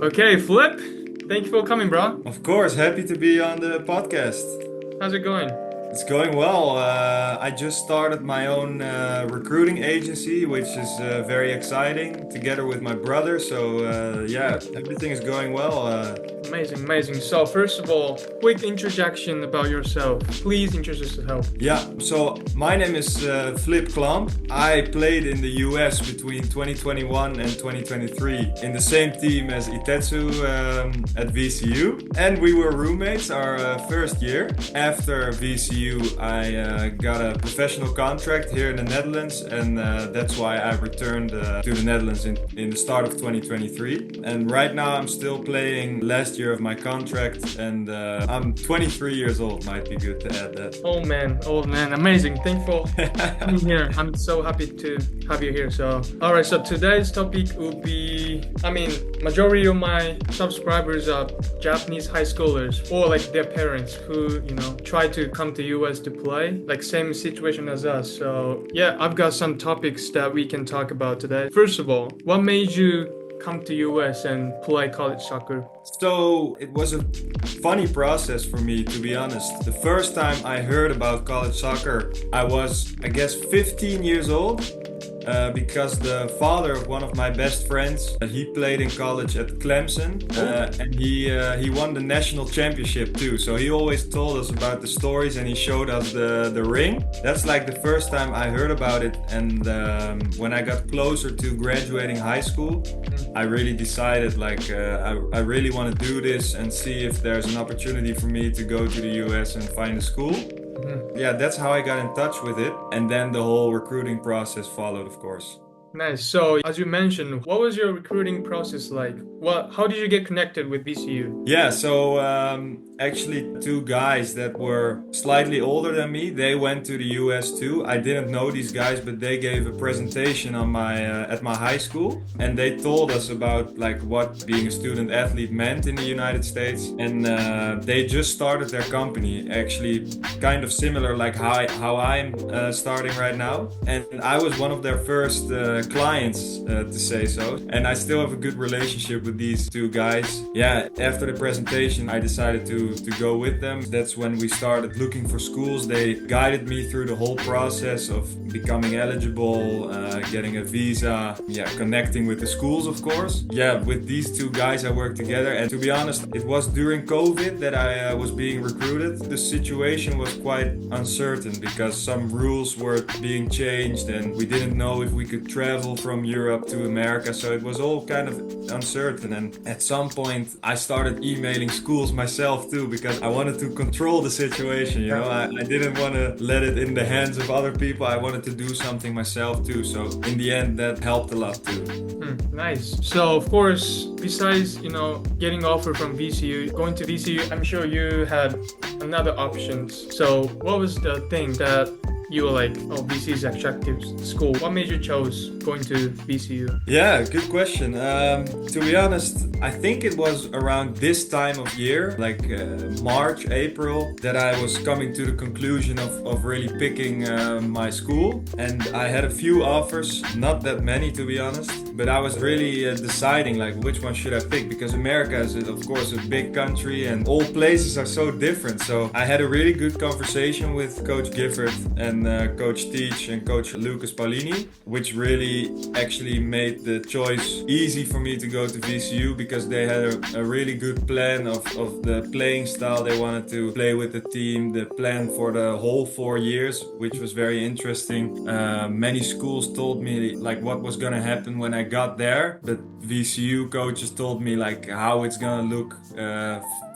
Okay, Flip, thank you for coming, bro. Of course, happy to be on the podcast. How's it going? It's going well. I just started my own recruiting agency, which is very exciting, together with my brother. So yeah, everything is going well. Amazing. So first of all, quick introduction about yourself. Please introduce yourself. Yeah, so my name is Flip Klomp. I played in the US between 2021 and 2023 in the same team as Itetsu at VCU. And we were roommates our first year. After VCU, I got a professional contract here in the Netherlands, and that's why I returned to the Netherlands in the start of 2023. And right now I'm still playing last year of my contract, and I'm 23 years old. Might be good to add that. Old man, amazing. Thank you for coming here. I'm so happy to have you here. So, all right. So today's topic will be, majority of my subscribers are Japanese high schoolers or like their parents who, try to come to US to play, like same situation as us. So yeah, I've got some topics that we can talk about today. First of all, what made you come to US and play college soccer? So it was a funny process for me, to be honest. The first time I heard about college soccer, I was, I guess, 15 years old. Because the father of one of my best friends, he played in college at Clemson, and he won the national championship too. So he always told us about the stories, and he showed us the ring. That's like the first time I heard about it. And when I got closer to graduating high school, I really decided I really want to do this and see if there's an opportunity for me to go to the US and find a school. Yeah, that's how I got in touch with it. And then the whole recruiting process followed, of course. Nice. So as you mentioned, what was your recruiting process like? How did you get connected with VCU? Yeah, so actually two guys that were slightly older than me, they went to the US too. I didn't know these guys, but they gave a presentation on at my high school, and they told us about like what being a student athlete meant in the United States. And they just started their company, actually kind of similar like how I'm starting right now. And I was one of their first clients, to say so. And I still have a good relationship with these two guys. Yeah, after the presentation, I decided to go with them. That's when we started looking for schools. They guided me through the whole process of becoming eligible, getting a visa, connecting with the schools, of course. Yeah, with these two guys I worked together. And to be honest, it was during COVID that I was being recruited. The situation was quite uncertain because some rules were being changed and we didn't know if we could travel from Europe to America. So it was all kind of uncertain. And at some point I started emailing schools myself too, because I wanted to control the situation, I didn't want to let it in the hands of other people. I wanted to do something myself too. So in the end, that helped a lot too. Nice. So of course, besides, getting offer from VCU, going to VCU, I'm sure you had another options. So what was the thing that you were like, VCU is attractive school? What made you chose going to VCU? Yeah, good question. To be honest, I think it was around this time of year, like March, April, that I was coming to the conclusion of really picking my school. And I had a few offers, not that many to be honest, but I was really deciding like which one should I pick, because America is of course a big country and all places are so different. So I had a really good conversation with Coach Gifford and Coach Teach and Coach Lucas Paulini, which really actually made the choice easy for me to go to VCU, because they had a really good plan of the playing style they wanted to play with the team, the plan for the whole 4 years, which was very interesting. Many schools told me like what was gonna happen when I got there, but VCU coaches told me like how it's gonna look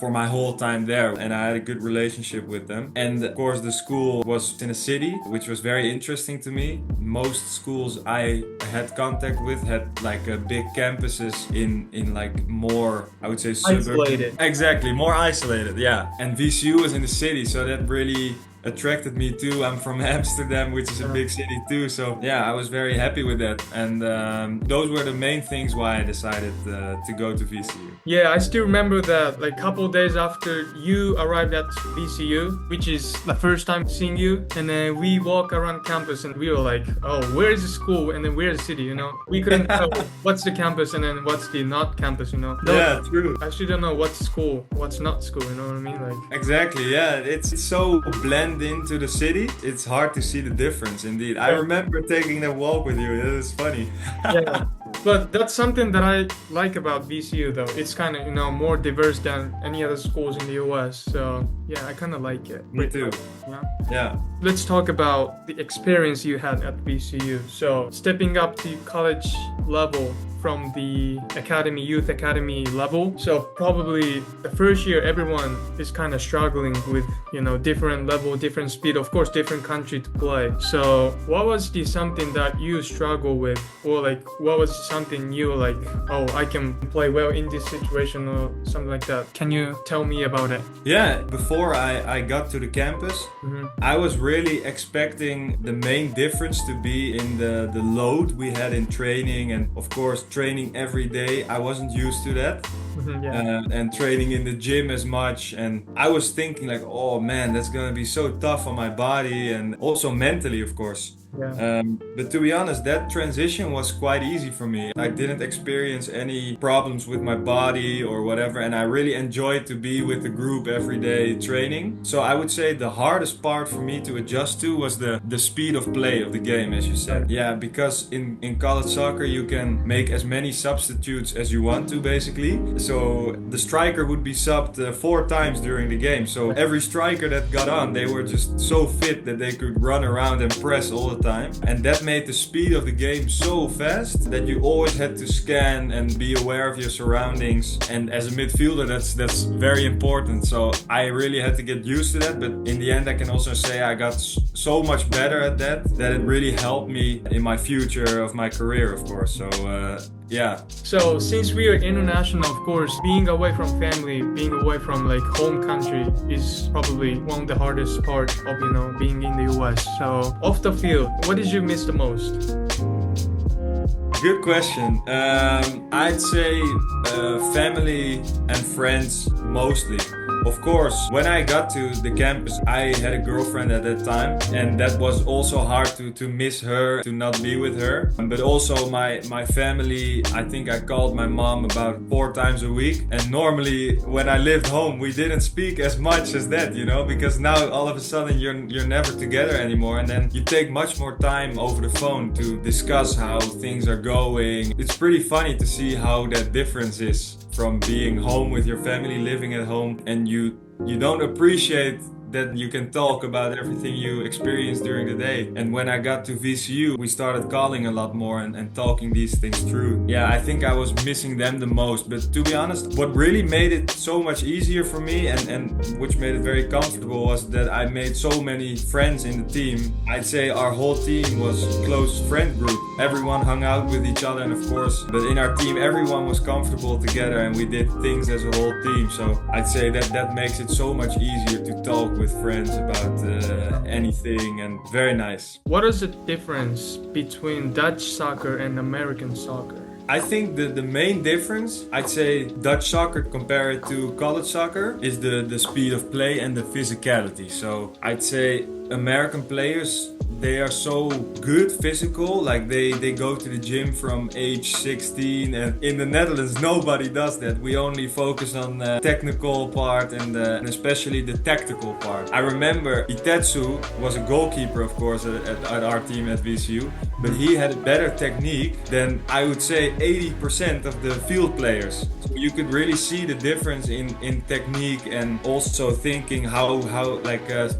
for my whole time there, and I had a good relationship with them. And of course the school was in a city, which was very interesting to me. Most schools I had contact with had like big campuses in like more, I would say, isolated. Exactly, more isolated, yeah. And VCU was in the city, so that really attracted me too. I'm from Amsterdam, which is a big city too. So yeah, I was very happy with that. And those were the main things why I decided to go to VCU. Yeah, I still remember that like couple days after you arrived at VCU, which is the first time seeing you, and then we walk around campus and we were like, oh, where is the school and then where's the city, you know? We couldn't tell what's the campus and then what's the not campus, you know? Yeah, true. I actually don't know what's school, what's not school, you know what I mean? Like exactly, yeah. It's so blend into the city. It's hard to see the difference indeed. I remember taking that walk with you. It was funny. Yeah. But that's something that I like about VCU though. It's kind of, you know, more diverse than any other schools in the US. So yeah, I kind of like it. Me too. Yeah. Let's talk about the experience you had at VCU. So stepping up to college level from the academy, youth academy level. So probably the first year, everyone is kind of struggling with, you know, different level, different speed, of course, different country to play. So what was the something that you struggle with, or like what was something you like, oh, I can play well in this situation or something like that? Can you tell me about it? Yeah, before I got to the campus, I was really expecting the main difference to be in the load we had in training, and of course training every day. I wasn't used to that. And training in the gym as much, and I was thinking like, oh man, that's gonna be so tough on my body and also mentally, of course. But to be honest, that transition was quite easy for me. I didn't experience any problems with my body or whatever, and I really enjoyed to be with the group every day training. So I would say the hardest part for me to adjust to was the speed of play of the game, as you said. Yeah, because in college soccer you can make as many substitutes as you want to, basically. So the striker would be subbed 4 times during the game. So every striker that got on, they were just so fit that they could run around and press all the time, and that made the speed of the game so fast that you always had to scan and be aware of your surroundings, and as a midfielder that's very important. So I really had to get used to that, but in the end I can also say I got so much better at that it really helped me in my future of my career, of course. So yeah. So since we are international, of course, being away from family, being away from like home country is probably one of the hardest part of, you know, being in the US. So off the field, what did you miss the most? Good question. I'd say family and friends mostly. Of course, when I got to the campus, I had a girlfriend at that time, and that was also hard to miss her, to not be with her. But also my family, I think I called my mom about 4 times a week. And normally when I lived home, we didn't speak as much as that, you know, because now all of a sudden you're never together anymore. And then you take much more time over the phone to discuss how things are going. It's pretty funny to see how that difference is from being home with your family, living at home, and you don't appreciate that you can talk about everything you experienced during the day. And when I got to VCU, we started calling a lot more and talking these things through. Yeah, I think I was missing them the most. But to be honest, what really made it so much easier for me and which made it very comfortable was that I made so many friends in the team. I'd say our whole team was a close friend group. Everyone hung out with each other, and of course, but in our team, everyone was comfortable together and we did things as a whole team. So I'd say that makes it so much easier to talk with friends about anything, and very nice. What is the difference between Dutch soccer and American soccer? I think the main difference, I'd say Dutch soccer compared to college soccer, is the speed of play and the physicality. So I'd say American players, they are so good physical, like they go to the gym from age 16, and in the Netherlands nobody does that. We only focus on the technical part and especially the tactical part. I remember Itetsu was a goalkeeper, of course, at our team at VCU, but he had a better technique than, I would say, 80% of the field players. So you could really see the difference in technique, and also thinking how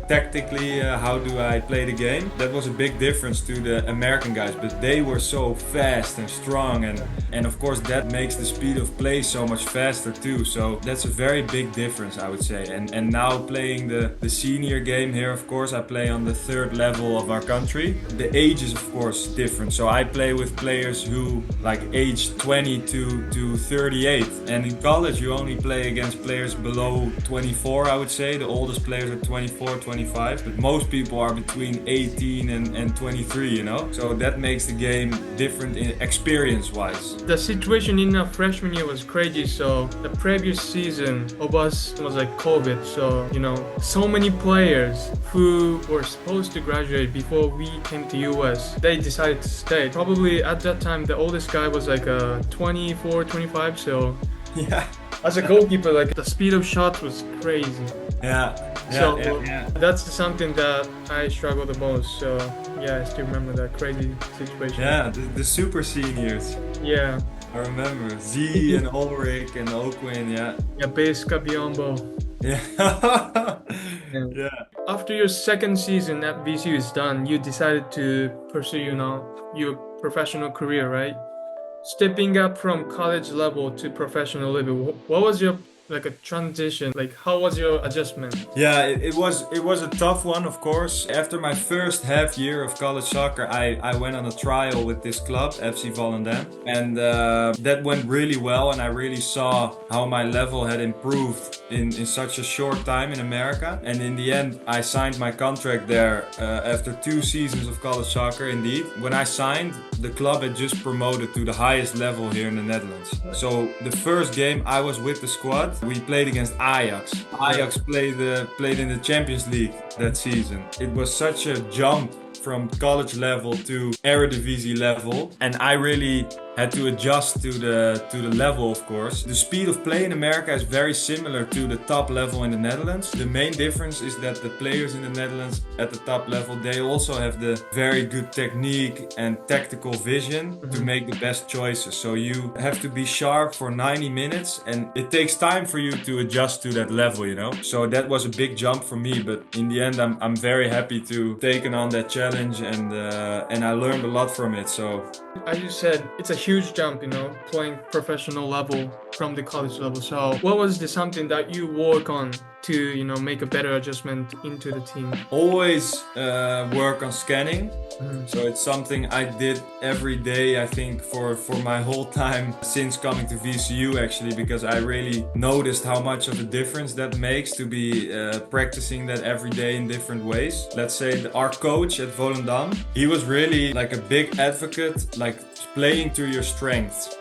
tactically, how do I play the game. That that was a big difference to the American guys, but they were so fast and strong, and of course that makes the speed of play so much faster too. So that's a very big difference, I would say. And now playing the senior game here, of course, I play on the third level of our country. The age is of course different. So I play with players who like age 20 to 38. And in college you only play against players below 24, I would say. The oldest players are 24, 25. But most people are between 18 and 23, you know? So that makes the game different in experience-wise. The situation in our freshman year was crazy. So the previous season of us was like COVID. So, you know, so many players who were supposed to graduate before we came to US, they decided to stay. Probably at that time, the oldest guy was like 24, 25. So Yeah. as a goalkeeper, like the speed of shots was crazy. Yeah. So Yeah. that's something that I struggle the most. So yeah, I still remember that crazy situation. Yeah, the super seniors. Yeah. I remember Z and Ulrich and Oquin, yeah. Yeah, Beska Biombo. Yeah. Yeah. Yeah. After your second season at VCU is done, you decided to pursue, you know, your professional career, right? Stepping up from college level to professional level, what was your like a transition? Like how was your adjustment? Yeah, it was a tough one, of course. After my first half year of college soccer, I went on a trial with this club, FC Volendam, and that went really well, and I really saw how my level had improved in such a short time in America. And in the end, I signed my contract there after 2 seasons of college soccer, indeed. When I signed, the club had just promoted to the highest level here in the Netherlands. So the first game I was with the squad, we played against Ajax. Ajax played in the Champions League that season. It was such a jump from college level to Eredivisie level, and I really had to adjust to the level, of course. The speed of play in America is very similar to the top level in the Netherlands. The main difference is that the players in the Netherlands at the top level, they also have the very good technique and tactical vision to make the best choices. So you have to be sharp for 90 minutes, and it takes time for you to adjust to that level, you know? So that was a big jump for me, but in the end I'm very happy to taken on that challenge, and I learned a lot from it. So as you said, it's a huge jump, you know, playing professional level from the college level. So what was something that you work on to, you know, make a better adjustment into the team? Always work on scanning. So it's something I did every day, I think, for my whole time since coming to VCU, actually, because I really noticed how much of a difference that makes to be practicing that every day in different ways. Let's say our coach at Volendam, he was really like a big advocate, like playing to your strengths.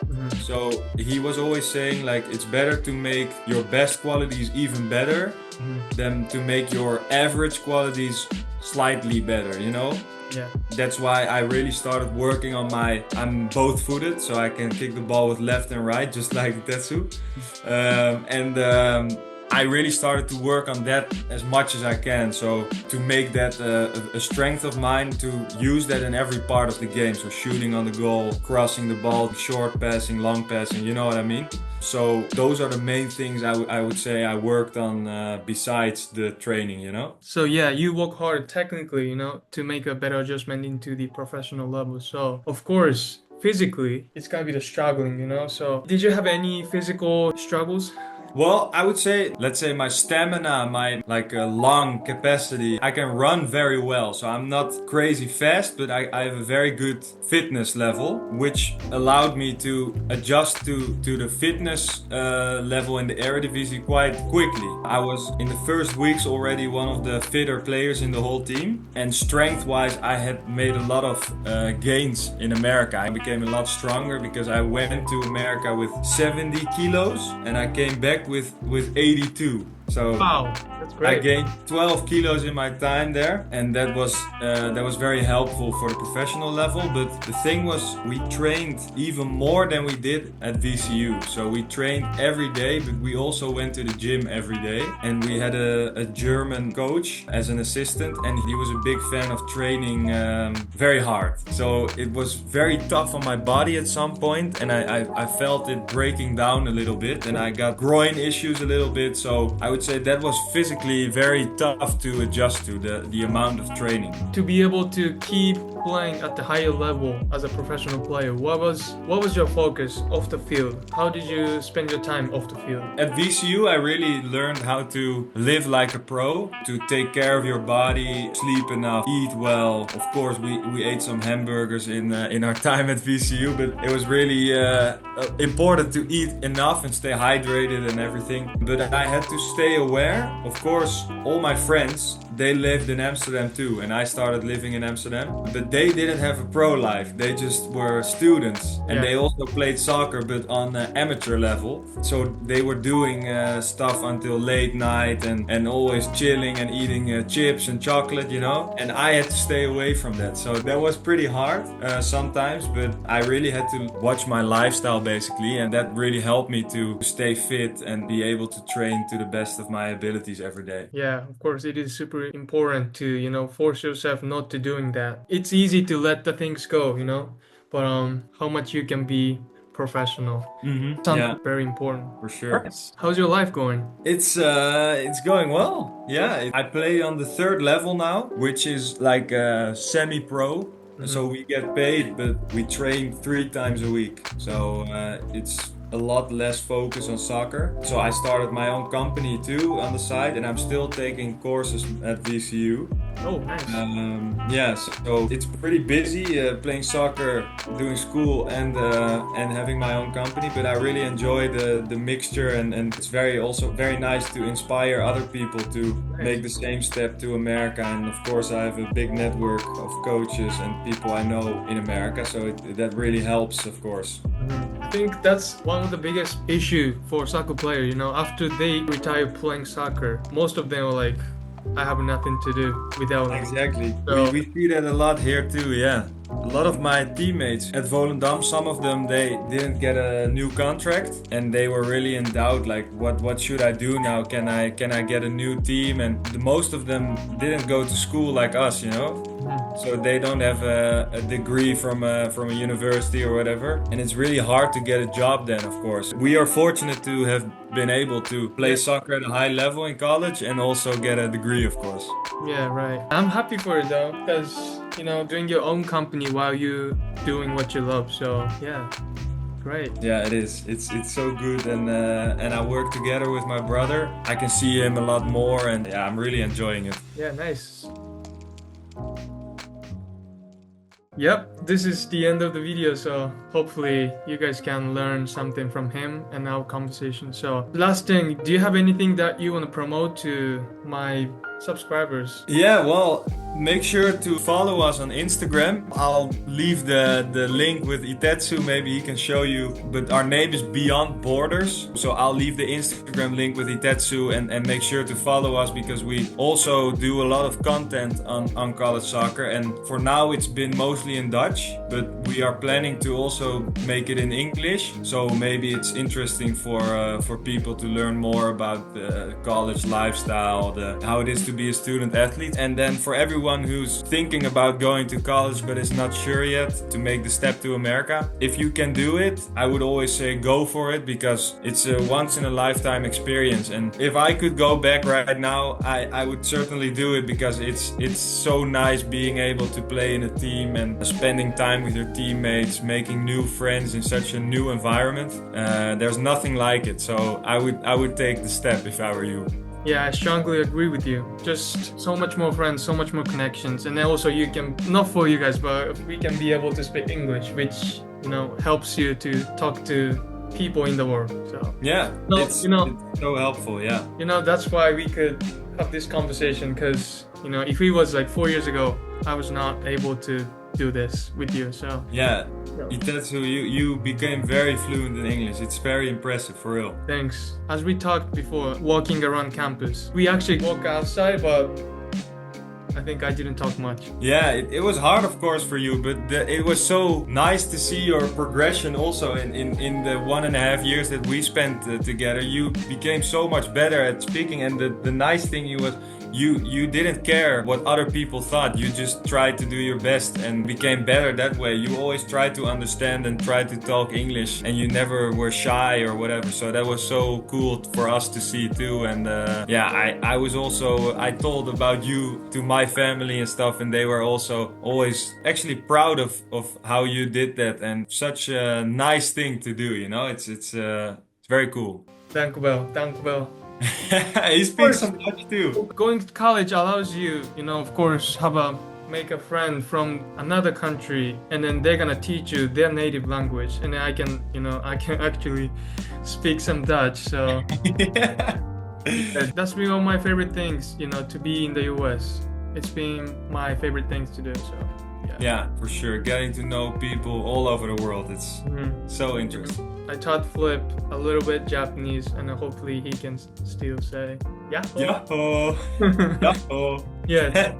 So he was always saying like it's better to make your best qualities even better than to make your average qualities slightly better, you know? Yeah. That's why I really started working on I'm both footed, so I can kick the ball with left and right, just like Tetsu. I really started to work on that as much as I can. So to make that a strength of mine, to use that in every part of the game. So shooting on the goal, crossing the ball, short passing, long passing, you know what I mean? So those are the main things I would say I worked on besides the training, you know? So yeah, you work hard technically, you know, to make a better adjustment into the professional level. So of course, physically, it's gonna be the struggling, you know? So did you have any physical struggles? Well, I would say, let's say my stamina, my lung capacity, I can run very well. So I'm not crazy fast, but I have a very good fitness level, which allowed me to adjust to the fitness level in the Eredivisie quite quickly. I was in the first weeks already one of the fitter players in the whole team. And strength-wise, I had made a lot of gains in America. I became a lot stronger because I went to America with 70 kilos and I came back with 82. So wow, that's great. I gained 12 kilos in my time there, and that was very helpful for the professional level. But the thing was, we trained even more than we did at VCU. So we trained every day, but we also went to the gym every day. And we had a German coach as an assistant, and he was a big fan of training very hard. So it was very tough on my body at some point, and I felt it breaking down a little bit, and I got groin issues a little bit. So I would would say that was physically very tough to adjust to, the amount of training. To be able to keep playing at the higher level as a professional player, what was your focus off the field? How did you spend your time off the field? At VCU, I really learned how to live like a pro, to take care of your body, sleep enough, eat well. Of course, we ate some hamburgers in our time at VCU, but it was really important to eat enough and stay hydrated and everything. But I had to stay aware. Of course, all my friends, they lived in Amsterdam too, and I started living in Amsterdam. But they didn't have a pro life. They just were students, and they also played soccer, but on amateur level. So they were doing stuff until late night and always chilling and eating chips and chocolate, you know. And I had to stay away from that. So that was pretty hard sometimes, but I really had to watch my lifestyle basically, and that really helped me to stay fit and be able to train to the best of my abilities every day. Yeah, of course, it is super important to, you know, force yourself not to doing that. It's easy to let the things go, you know, but how much you can be professional. Something very important. For sure. How's your life going? It's going well. Yeah, I play on the 3rd level now, which is like semi-pro. So we get paid, but we train 3 times a week. So it's a lot less focus on soccer. So I started my own company too on the side, and I'm still taking courses at VCU. Oh, nice. Yeah, so it's pretty busy playing soccer, doing school, and having my own company. But I really enjoy the mixture, and it's also very nice to inspire other people to make the same step to America. And of course, I have a big network of coaches and people I know in America, so that really helps, of course. I think that's one of the biggest issue for soccer player, you know, after they retire playing soccer, most of them are like, I have nothing to do without it. Exactly. So, we see that a lot here too, yeah. A lot of my teammates at Volendam, some of them, they didn't get a new contract and they were really in doubt, like what should I do now? Can I get a new team? And most of them didn't go to school like us, you know? So they don't have a degree from a university or whatever. And it's really hard to get a job then, of course. We are fortunate to have been able to play soccer at a high level in college and also get a degree, of course. Yeah, right. I'm happy for it though, because, you know, doing your own company while you doing what you love. So yeah, great. Yeah, it is. It's so good, and I work together with my brother. I can see him a lot more, and yeah, I'm really enjoying it. Yeah, nice. Yep, this is the end of the video, so hopefully you guys can learn something from him and our conversation. So last thing, do you have anything that you want to promote to my subscribers? Yeah, well, make sure to follow us on Instagram. I'll leave the link with Itetsu, maybe he can show you, but our name is Beyond Borders. So I'll leave the Instagram link with Itetsu, and make sure to follow us, because we also do a lot of content on college soccer, and for now it's been mostly in Dutch, but we are planning to also make it in English. So maybe it's interesting for people to learn more about the college lifestyle, how it is to be a student athlete. And then for everyone who's thinking about going to college but is not sure yet to make the step to America, if you can do it, I would always say go for it, because it's a once in a lifetime experience. And if I could go back right now, I would certainly do it, because it's so nice being able to play in a team and spending time with your teammates, making new friends in such a new environment. There's nothing like it. So I would take the step if I were you. Yeah, I strongly agree with you. Just so much more friends, so much more connections. And then also you can, not for you guys, but we can be able to speak English, which, you know, helps you to talk to people in the world. So yeah, it's so helpful, yeah. You know, that's why we could have this conversation, because, you know, if it was like 4 years ago, I was not able to do this with you, so yeah. Itetsu, you became very fluent in English. It's very impressive, for real. Thanks. As we talked before, walking around campus, we actually walk outside, but I think I didn't talk much. Yeah, it was hard, of course, for you, but it was so nice to see your progression also in the 1.5 years that we spent together. You became so much better at speaking, and the nice thing you didn't care what other people thought. You just tried to do your best and became better that way. You always tried to understand and tried to talk English, and you never were shy or whatever. So that was so cool for us to see too. And I was also, I told about you to my family and stuff, and they were also always actually proud of how you did that, and such a nice thing to do, you know. It's very cool. Dank u wel, dank u wel. He speaks some Dutch too. Going to college allows you, of course, make a friend from another country, and then they're gonna teach you their native language, and then I can actually speak some Dutch. So that's been one of my favorite things, to be in the US. It's been my favorite things to do. So yeah, for sure. Getting to know people all over the world. It's so interesting. I taught Flip a little bit Japanese, and hopefully he can still say Yahoo. Yahoo. Yahoo. Yeah,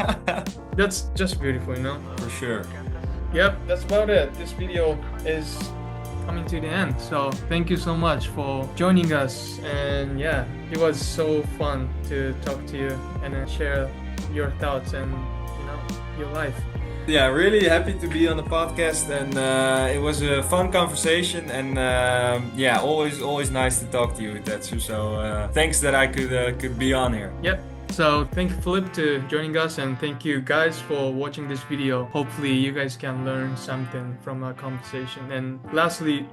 that's just beautiful, For sure. Yep, that's about it. This video is coming to the end. So thank you so much for joining us. And yeah, it was so fun to talk to you and then share your thoughts and your life. Yeah, really happy to be on the podcast, and it was a fun conversation, and always nice to talk to you, Tetsu. So thanks that I could be on here. Yep. So thank Philip to joining us, and thank you guys for watching this video. Hopefully you guys can learn something from our conversation. And lastly,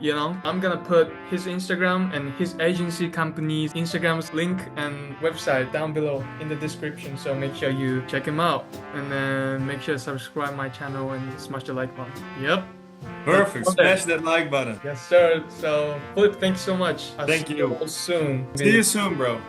I'm gonna put his Instagram and his agency company's Instagram's link and website down below in the description. So make sure you check him out, and then make sure to subscribe my channel and smash the like button. Yep. Perfect. Smash that like button. Yes, sir. So Philip, thank you so much. Thank you. See you soon. See you soon, bro.